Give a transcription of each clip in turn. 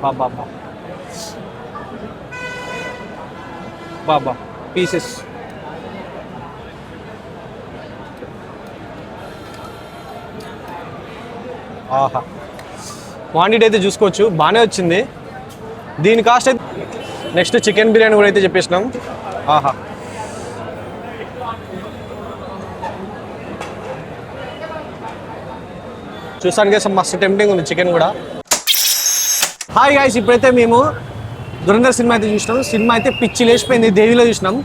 బాబా బాబా pieces. ఆహా, quantity అయితే చూసుకోవచ్చు, బాగానే వచ్చింది. దీని కాస్ట్ అయితే నెక్స్ట్ చికెన్ బిర్యానీ కూడా అయితే చెప్పేసినాం. ఆహా, చూసానికి మస్తు టెంప్టింగ్ ఉంది చికెన్ కూడా. హాయ్ గాయ్స్, ఇప్పుడైతే మేము దురంధర్ సినిమా అయితే చూసినాం. సినిమా అయితే పిచ్చి లేచిపోయింది. దేవిలో చూసినాం,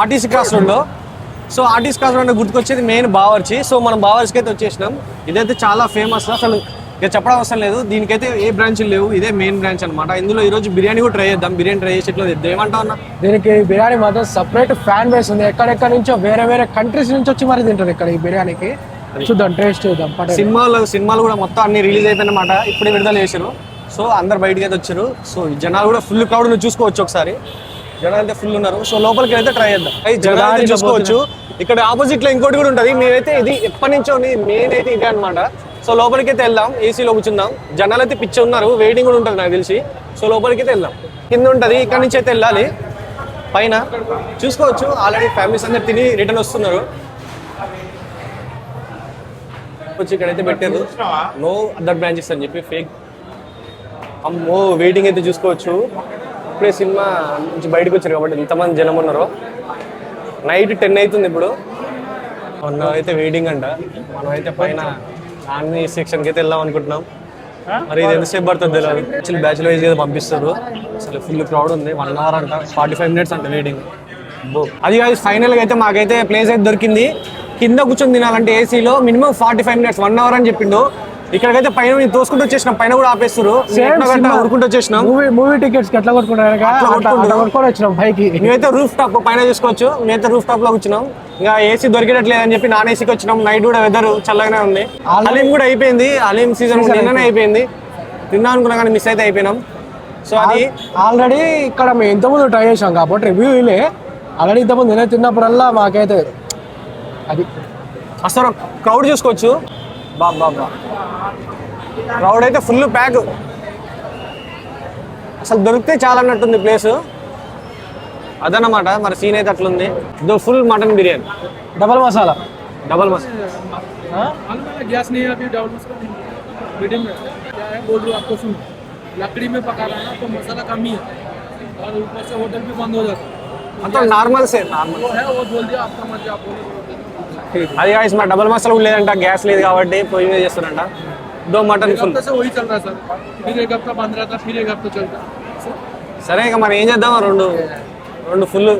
ఆర్టీసీ క్రాస్ రోడ్లో. సో ఆర్టీసీ క్రాస్ రోడ్ గుర్తుకొచ్చేది మెయిన్ బావర్చి. సో మనం బావర్చికి అయితే వచ్చేసినాం. ఇదైతే చాలా ఫేమస్, అసలు ఇక చెప్పడం అవసరం లేదు. దీనికైతే ఏ బ్రాంచ్లు లేవు, ఇదే మెయిన్ బ్రాంచ్ అనమాట. ఇందులో ఈరోజు బిర్యానీ కూడా ట్రై చేద్దాం. బిర్యానీ ట్రై చేసి ఇట్లా ఏమంటావు అన్న? దీనికి బిర్యానీ మాత్రం సపరేట్ ఫ్యాన్ బేస్ ఉంది. ఎక్కడెక్కడ నుంచో వేరే కంట్రీస్ నుంచి వచ్చి మరి తింటారు ఇక్కడ ఈ బిర్యానీకి. చూద్దాం, టేస్ట్ చూద్దాం. సినిమాలు కూడా మొత్తం అన్ని రిలీజ్ అయిపోయినమాట, ఇప్పుడే విడుదల చేశారు. సో అందరు బయటకి అయితే వచ్చారు. సో జనాలు కూడా ఫుల్ క్రౌడ్ చూసుకోవచ్చు. ఒకసారి జనాలు అయితే ఫుల్ ఉన్నారు. సో లోపలికి అయితే ట్రై చేద్దాం. జనాలు చూసుకోవచ్చు. ఇక్కడ ఆపోజిట్ లో ఇంకోటి కూడా ఉంటుంది. మేమైతే ఇది ఎప్పటి నుంచో మెయిన్ అయితే ఇదే అనమాట. సో లోపలికి అయితే వెళ్దాం, ఏసీలో కూర్చుందాం. జనాలు అయితే పిచ్చి ఉన్నారు, వెయిటింగ్ కూడా ఉంటుంది నాకు తెలిసి. సో లోపలికి అయితే వెళ్దాం. కింద ఉంటుంది, ఇక్కడ నుంచి అయితే వెళ్ళాలి. పైన చూసుకోవచ్చు, ఆల్రెడీ ఫ్యామిలీస్ అందరు తిని రిటర్న్ వస్తున్నారు. వచ్చి ఇక్కడైతే పెట్టారు నో అదర్ బ్రాంచెస్ అని చెప్పి ఫేక్. అమ్మో, వెయిటింగ్ అయితే చూసుకోవచ్చు. ఇప్పుడే సినిమా నుంచి బయటకు వచ్చారు కాబట్టి ఎంతమంది జనం ఉన్నారు. నైట్ 10 అవుతుంది ఇప్పుడు. అయితే వెయిటింగ్ అంట. మనం అయితే పైన అన్ని సెక్షన్కి అయితే వెళ్దాం అనుకుంటున్నాం. మరి ఇది ఎంతసేపు పడుతుంది తెలియదు. యాక్చువల్లీ బ్యాచులర్ వైజ్ అయితే పంపిస్తారు. అసలు ఫుల్ క్రౌడ్ ఉంది. 1 అవర్ అంట, 45 మినిట్స్ అంట వెయిటింగ్. అది కాదు, ఫైనల్గా అయితే మాకైతే ప్లేస్ అయితే దొరికింది. కింద కూర్చొని తినాలంటే ఏసీలో మినిమం 45 మినిట్స్, 1 అవర్ అని చెప్పిండు. ఇక్కడికైతే పైన తోసుకుంటూ వచ్చేసినాం, పైన కూడా ఆపేస్తారు. ఊరుకుంటూ వచ్చేసినాం. మూవీ టికెట్స్ ఎట్లా కొట్టుకుంటారు వచ్చినాం పైకి. మేమైతే రూఫ్ టాప్ పైన చూసుకోవచ్చు. మేమైతే రూఫ్ టాప్ లో కూర్చున్నాం. ఇంకా ఏసీ దొరికేటట్లేదని చెప్పి నాన్ ఏసీకి వచ్చినాం. నైట్ కూడా వెదర్ చల్లగానే ఉంది. హలీం కూడా అయిపోయింది. హలీం సీజన్ నిన్ననే అయిపోయింది. తిన్నా అనుకున్నా కానీ మిస్ అయితే అయిపోయినాం. సో అది ఆల్రెడీ ఇక్కడ మేము ఇంతకుముందు ట్రై చేసాం కాబట్టి రివ్యూ ఇలే. ఆల్రెడీ ఇంతకుముందు నేను తిన్నప్పుడల్లా మాకైతే అది అసలు క్రౌడ్ చూసుకోవచ్చు. బాబా క్రౌడ్ అయితే ఫుల్ ప్యాక్. అసలు దొరికితే చాలా అన్నట్టుంది ప్లేస్. అదన్నమాట మరి సీన్ అయితే అట్లుంది. ఇదో full mutton biryani, double masala. Gas नहीं है अभी, डबल मसाला मीडियम में क्या है बोल रहा हूँ आपको। सुन, लकड़ी में पका रहा है ना तो मसाला कम ही है और ऊपर से होटल भी बंद हो जाता है। అంతా నార్మల్ సే నార్మల్ वो है वो बोल दिया आपका मर्जी, आप बोलो। అది గాయ్స్ మా డబల్ మసాలా కూడా లేదంట, గ్యాస్ లేదు కాబట్టి పొయ్యి మీద చేస్తారంట. దో మటన్ ఫుల్. से वही चल रहा है सर, फिर एक हफ्ता बंद रहता, फिर एक हफ्ता चलता। సరే ఇక మరి ఏం చేద్దాం, రెండు ఫుల్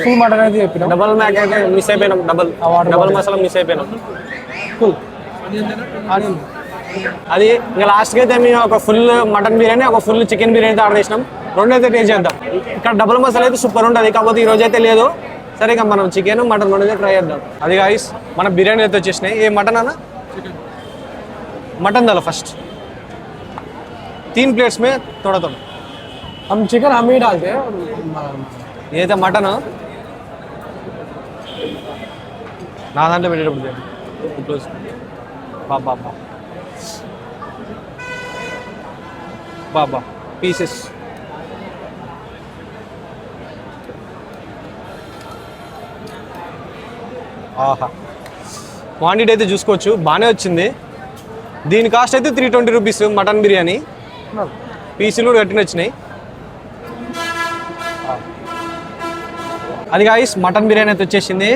ఫుల్ మటన్ అయితే చెప్పిన. డబల్ మ్యాక్ అయితే మిస్ అయిపోయినాం. డబల్ మసాలా మిస్ అయిపోయినాం. ఫుల్ అది ఇంకా లాస్ట్కి అయితే మేము ఒక ఫుల్ మటన్ బిర్యానీ, ఒక ఫుల్ చికెన్ బిర్యానీ అయితే ఆర్డర్ చేసినాం. రెండు అయితే టేస్ట్ చేద్దాం. ఇక్కడ డబల్ మసాలా అయితే సూపర్ ఉంటుంది, కాకపోతే ఈ రోజు అయితే లేదు. సరే ఇక మనం చికెన్ మటన్ రెండు అయితే ట్రై చేద్దాం. అది గాయ్స్ మన బిర్యానీ అయితే వచ్చేసినాయి. ఏ మటన్ అన్న? मटन डालो फर्स्ट 3 प्लेट्स में थोड़ा थोड़ा. हम चिकन हम ही डालते हैं. ये तो मटन ना दांटे పెట్టేటప్పుడు క్లోజ్. బాబా బాబా పీసెస్. ఆహా, క్వాంటిటీ అయితే చూసుకోవచ్చు, బాగానే వచ్చింది. దీని కాస్ట్ అయితే 320 రూపీస్ మటన్ బిర్యానీ. పీసులు కూడా గట్టిన వచ్చినాయి. అది గాయ్స్ మటన్ బిర్యానీ అయితే వచ్చేసింది.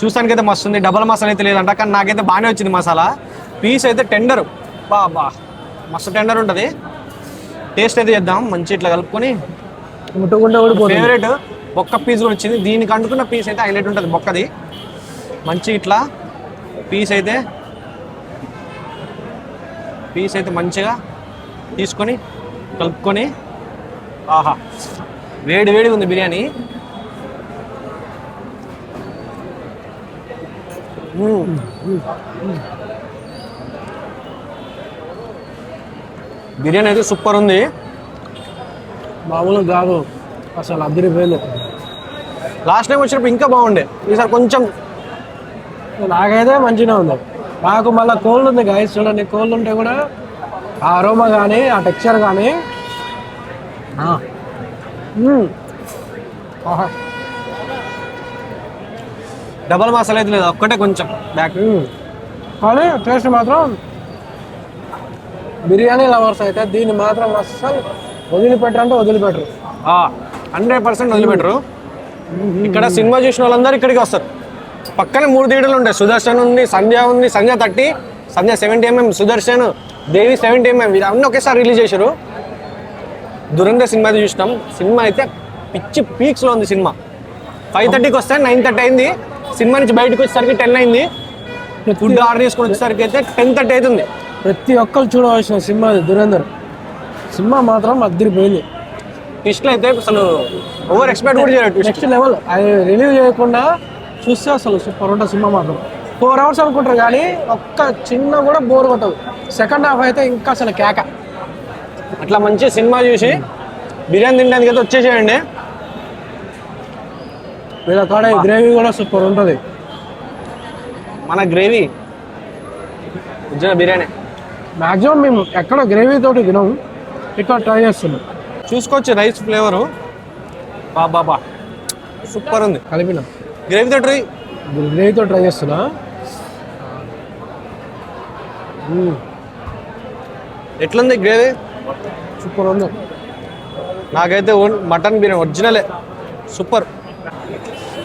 చూస్తానికి అయితే మస్తు ఉంది. డబల్ మసాలా అయితే లేదంట, కానీ నాకైతే బాగానే వచ్చింది మసాలా. పీస్ అయితే టెండర్, బాబా మస్తు టెండర్ ఉంటుంది. టేస్ట్ అయితే చేద్దాం మంచి ఇట్లా కలుపుకొని. ఫేవరెట్ బొక్క పీస్ కూడా వచ్చింది. దీనికి అంటుకున్న పీస్ అయితే హైలైట్ ఉంటుంది బొక్కది. మంచి ఇట్లా పీస్ అయితే మంచిగా తీసుకొని కలుపుకొని. ఆహా, వేడిగా ఉంది బిర్యానీ. బిర్యానీ అయితే సూపర్ ఉంది. మామూలుగా కాదు అసలు, అదిరిపోయింది. లాస్ట్ టైం వచ్చినప్పుడు ఇంకా బాగుండే, ఈసారి కొంచెం నాకైతే మంచిగా ఉంది. నాకు మళ్ళీ కోల్డ్ ఉంది గాయస్, చూడండి. కోల్డ్ ఉంటే కూడా ఆ అరోమా కానీ ఆ టెక్స్చర్ కానీ డబల్ మసాలా అయితే లేదు, ఒక్కటే కొంచెం బ్యాక్. కానీ టేస్ట్ మాత్రం బిర్యానీ లవర్స్ అయితే దీన్ని మాత్రం అస్సలు వదిలిపెట్టరంటే వదిలిపెట్టరు. 100% వదిలిపెట్టరు. ఇక్కడ సినిమా చూసిన వాళ్ళందరూ ఇక్కడికి వస్తారు. పక్కనే 3 థియేటర్లు ఉంటాయి. సుదర్శన్ ఉంది, సంధ్య ఉంది. సంధ్య 30, సంధ్య 70mm, సుదర్శన్, దేవి 70mm, అన్నీ ఒకేసారి రిలీజ్ చేశారు. దురంధర్ సినిమా అయితే చూసినాం. సినిమా అయితే పిచ్చి పీక్స్లో ఉంది. సినిమా 5:30కి వస్తే 9:30 అయింది. సినిమా నుంచి బయటకు వచ్చేసరికి 10 అయింది. ఫుడ్ ఆర్డర్ చేసుకుని వచ్చేసరికి అయితే 10:30 అవుతుంది. ప్రతి ఒక్కరు చూడవలసిన సినిమా అది దురంధర్. సినిమా మాత్రం అద్దరిపోయింది. ట్విస్ట్లు అయితే అసలు ఓవర్ ఎక్స్పెక్ట్ కూడా చేయలేదు. Next level. అది రిలీవ్ చేయకుండా చూస్తే అసలు సూపర్ ఉంటుంది సినిమా మాత్రం. 4 hours అనుకుంటారు కానీ ఒక్క చిన్న కూడా బోర్ కొట్టదు. సెకండ్ హాఫ్ అయితే ఇంకా అసలు కేక. అట్లా మంచి సినిమా చూసి బిర్యానీ తినడానికి అయితే వచ్చేసేయండి. వీళ్ళ కాడ గ్రేవీ కూడా సూపర్ ఉంటుంది. మన గ్రేవీ బిర్యానీ మ్యాక్సిమం మేము ఎక్కడ గ్రేవీ తోటి తినము, ఇక్కడ ట్రై చేస్తున్నాం. చూసుకోవచ్చు రైస్ ఫ్లేవరు బాబా సూపర్ ఉంది. కలిపిన గ్రేవీతో ట్రై గ్రేవీతో ట్రై చేస్తున్నా. ఎట్లుంది గ్రేవీ? సూపర్ ఉంది. నాకైతే మటన్ బిర్యానీ ఒరిజినలే సూపర్.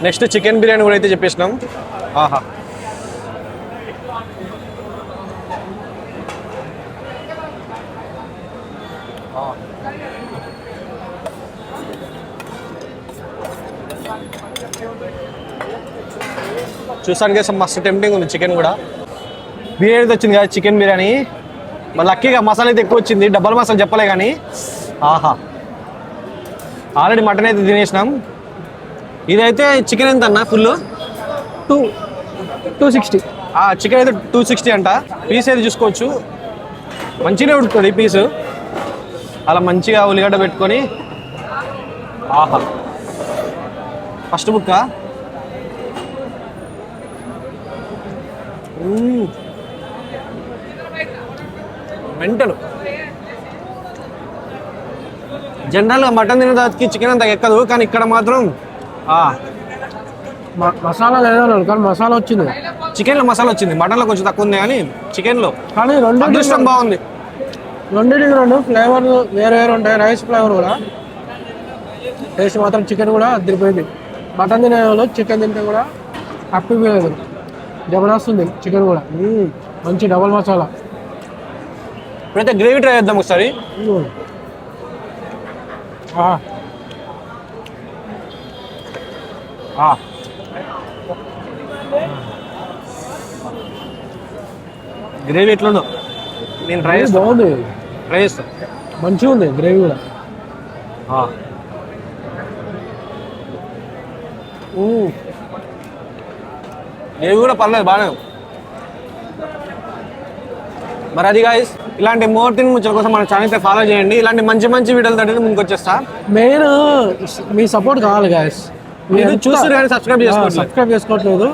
నెక్స్ట్ చికెన్ బిర్యానీ కూడా అయితే చెప్పేసినాం. ఆహా, చూసానికి మస్తు టెంప్టింగ్ ఉంది. చికెన్ కూడా బిర్యానీ అయితే వచ్చింది కదా, చికెన్ బిర్యానీ. మళ్ళీ లక్కీగా మసాలా అయితే ఎక్కువ వచ్చింది. డబ్బల్ మసాలా చెప్పలే కానీ ఆహా, ఆల్రెడీ మటన్ అయితే తినేసినాం. ఇదైతే చికెన్ ఎంత అన్న? ఫుల్ 260. చికెన్ అయితే 260 అంట. పీస్ అయితే చూసుకోవచ్చు, మంచిగా ఉడుకుతుంది ఈ పీసు. అలా మంచిగా ఉల్లిగడ్డ పెట్టుకొని ఆహా, ఫస్ట్ బుక్క మెంటలు. జనరల్గా మటన్ తిన దానికి చికెన్ అంత ఎక్కదు, కానీ ఇక్కడ మాత్రం మసాలా లేదా కానీ మసాలా వచ్చింది. చికెన్లో మసాలా వచ్చింది, మటన్లో కొంచెం తక్కువ ఉంది కానీ చికెన్లో కానీ అదృష్టం బాగుంది. రెండు ఫ్లేవర్ వేరే వేరే ఉంటాయి. రైస్ ఫ్లేవర్ కూడా టేస్ట్ మాత్రం చికెన్ కూడా అదిరిపోయింది. మటన్ తినే వాళ్ళు చికెన్ తింటే కూడా హ్యాపీ ఫీల్ అవుతుంది. జబర్దస్త్ ఉంది చికెన్ కూడా. మంచి డబల్ మసాలా. ఇప్పుడైతే గ్రేవీ ట్రై చేద్దాం ఒకసారి. గ్రేవీ ఎట్లుందో నేను ట్రై చేస్తాను. బాగుంది, ట్రై చేస్తాను. మంచిగా ఉంది గ్రేవీ కూడా. గ్రేవీ కూడా పర్లేదు, బాగానే ఉంది. మరి అది గాయ్స్, ఇలాంటి మోర్ తిన్ ముచ్చల కోసం మన ఛానల్ అయితే ఫాలో చేయండి. ఇలాంటి మంచి మంచి వీడియోలు తగ్గ ముందుకు వచ్చేస్తా. మెయిన్ మీ సపోర్ట్ కావాలి గాయస్. మీరు చూస్తారు కానీ సబ్స్క్రైబ్ చేసుకోవట్లేదు.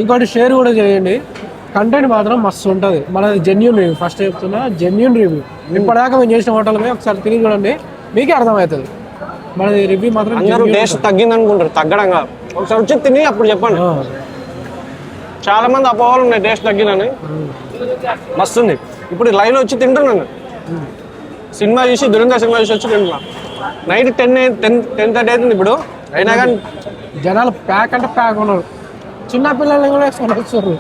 ఇంకోటి షేర్ కూడా చేయండి. కంటెంట్ మాత్రం మస్తు ఉంటుంది. మనది జెన్యూన్ రివ్యూ, ఫస్ట్ చెప్తున్నా జెన్యూన్ రివ్యూ. ఇప్పటిదాకా మేము చేసిన హోటల్ మీద ఒకసారి తిరిగి చూడండి, మీకే అర్థమవుతుంది. మనది రివ్యూ మాత్రం. అందరూ టేస్ట్ తగ్గింది అనుకుంటారు, తగ్గడం కాదు. ఒకసారి వచ్చి తిని అప్పుడు చెప్పండి. చాలా మంది అపోహలు ఉన్నాయి టేస్ట్ తగ్గిందని. మస్తు ఉంది. ఇప్పుడు లైవ్లో వచ్చి తింటున్నాను. సినిమా చూసి దురంధర్ సినిమా చూసి వచ్చి తింటున్నా. నైట్ 10:30 అవుతుంది ఇప్పుడు. అయినా కానీ జనాలు ప్యాక్ అంటే ప్యాక్ ఉన్నారు. చిన్న పిల్లల్ని కూడా వస్తారు.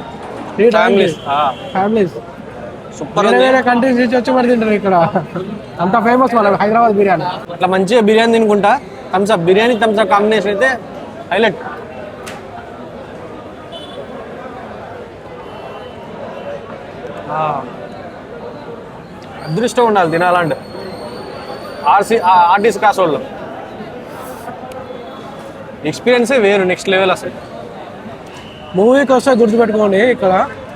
Families super. వేరే కంట్రీస్ నుంచి వచ్చి మరి తింటారు ఇక్కడ. అంత ఫేమస్ మన హైదరాబాద్ బిర్యానీ. అట్లా మంచిగా బిర్యానీ తినుకుంటా. థమ్స్అప్ బిర్యానీ థమ్స్అప్ కాంబినేషన్ అయితే హైలైట్. అదృష్టం ఉండాలి తినాలంటే. ఆర్టీసీ క్లాస్ వాళ్ళు ఎక్స్పీరియన్సే వేరు, నెక్స్ట్ లెవెల్ అసలు. మూవీకి వస్తే గుర్తుపెట్టుకోండి, ఇక్కడ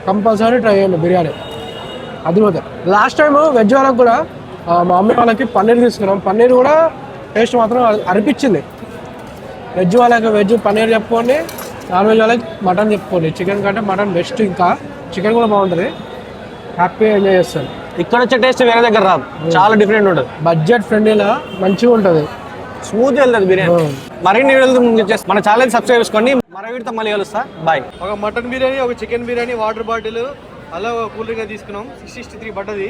కంపల్సరీ ట్రై చేయండి బిర్యానీ. అదిపోతే లాస్ట్ టైం వెజ్ వాళ్ళకి కూడా మా అమ్మ వాళ్ళకి పన్నీర్ తీసుకున్నాం. పన్నీర్ కూడా టేస్ట్ మాత్రం అనిపించింది. వెజ్ వాళ్ళకి వెజ్ పన్నీర్ చెప్పుకోండి, నాన్ వెజ్ వాళ్ళకి మటన్ చెప్పుకోండి. చికెన్ కంటే మటన్ బెస్ట్. ఇంకా చికెన్ కూడా బాగుంటుంది. హ్యాపీగా ఎంజాయ్ చేస్తాను. ఇక్కడ వచ్చే టేస్ట్ వేరే దగ్గర రాదు, చాలా డిఫరెంట్ ఉంటుంది. బడ్జెట్ ఫ్రెండ్లీలా మంచిగా ఉంటుంది. స్మూత్ వెళ్తుంది బిర్యానీ. మరిన్ని వీడియోలు మన ఛానల్ సబ్స్క్రైబ్ చేసుకోండి. మరో వీడితో మళ్ళీ కలుస్తా. బాయ్. ఒక మటన్ బిర్యానీ, ఒక చికెన్ బిర్యానీ, వాటర్ బాటిల్, అలా కూల్ డ్రింక్ తీసుకున్నాం. 663 పడ్డది.